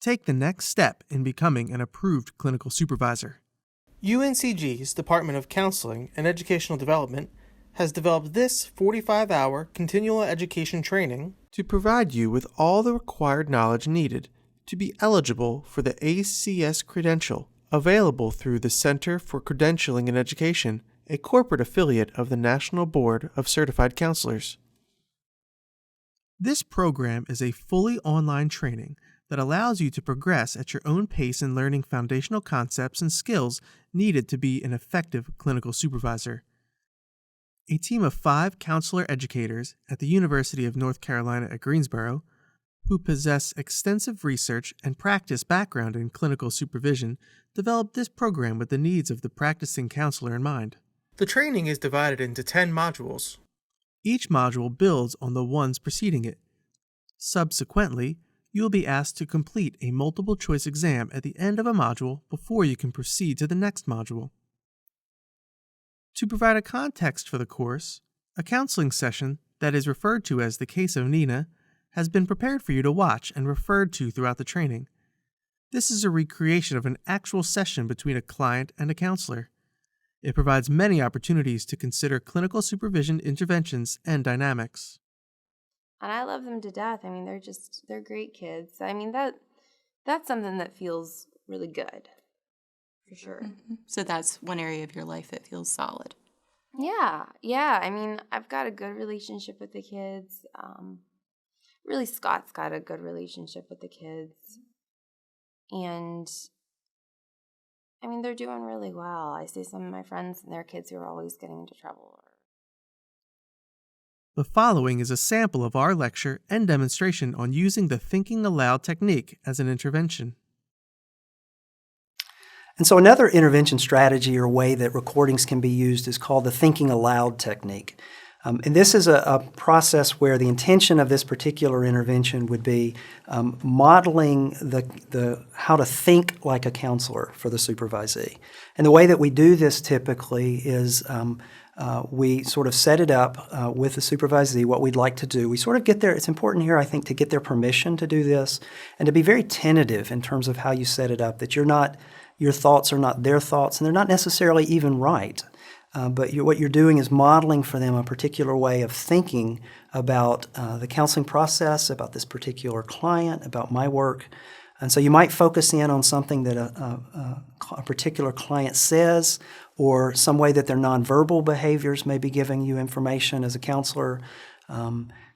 Take the next step in becoming an approved clinical supervisor. UNCG's Department of Counseling and Educational Development has developed this 45-hour continual education training to provide you with all the required knowledge needed to be eligible for the ACS credential available through the Center for Credentialing in Education, a corporate affiliate of the National Board of Certified Counselors. This program is a fully online training that allows you to progress at your own pace in learning foundational concepts and skills needed to be an effective clinical supervisor. A team of 5 counselor educators at the University of North Carolina at Greensboro, who possess extensive research and practice background in clinical supervision, developed this program with the needs of the practicing counselor in mind. The training is divided into 10 modules. Each module builds on the ones preceding it. Subsequently, you will be asked to complete a multiple-choice exam at the end of a module before you can proceed to the next module. To provide a context for the course, a counseling session that is referred to as the Case of Nina has been prepared for you to watch and referred to throughout the training. This is a recreation of an actual session between a client and a counselor. It provides many opportunities to consider clinical supervision interventions and dynamics. And I love them to death. I mean, they're great kids. I mean, that's something that feels really good, for sure. Mm-hmm. So that's one area of your life that feels solid. Yeah. I mean, I've got a good relationship with the kids. Really, Scott's got a good relationship with the kids. And, I mean, they're doing really well. I see some of my friends and their kids who are always getting into trouble. The following is a sample of our lecture and demonstration on using the thinking aloud technique as an intervention. And so another intervention strategy or way that recordings can be used is called the thinking aloud technique. And this is a process where the intention of this particular intervention would be modeling the how to think like a counselor for the supervisee. And the way that we do this typically is we sort of set it up with the supervisee, what we'd like to do. We sort of get it's important here, I think, to get their permission to do this and to be very tentative in terms of how you set it up, that your thoughts are not their thoughts and they're not necessarily even right. But what you're doing is modeling for them a particular way of thinking about the counseling process, about this particular client, about my work. And so you might focus in on something that a particular client says, or some way that their nonverbal behaviors may be giving you information as a counselor,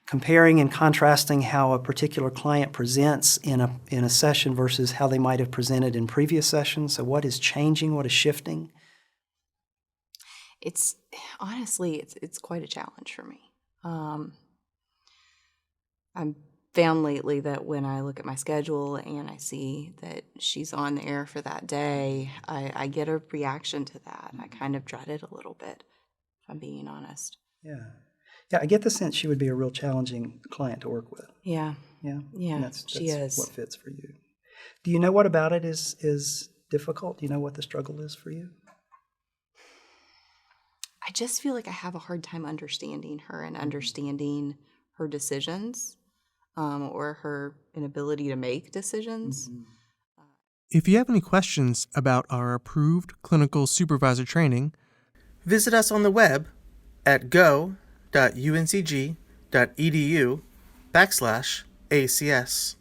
comparing and contrasting how a particular client presents in a session versus how they might have presented in previous sessions. So what is changing, what is shifting? It's honestly quite a challenge for me. I've found lately that when I look at my schedule and I see that she's on the air for that day, I get a reaction to that. I kind of dread it a little bit, if I'm being honest. Yeah, I get the sense she would be a real challenging client to work with. Yeah. And that's she is. What fits for you. Do you know what about it is difficult? Do you know what the struggle is for you? I just feel like I have a hard time understanding her and understanding her decisions or her inability to make decisions. Mm-hmm. If you have any questions about our approved clinical supervisor training, visit us on the web at go.uncg.edu/ACS.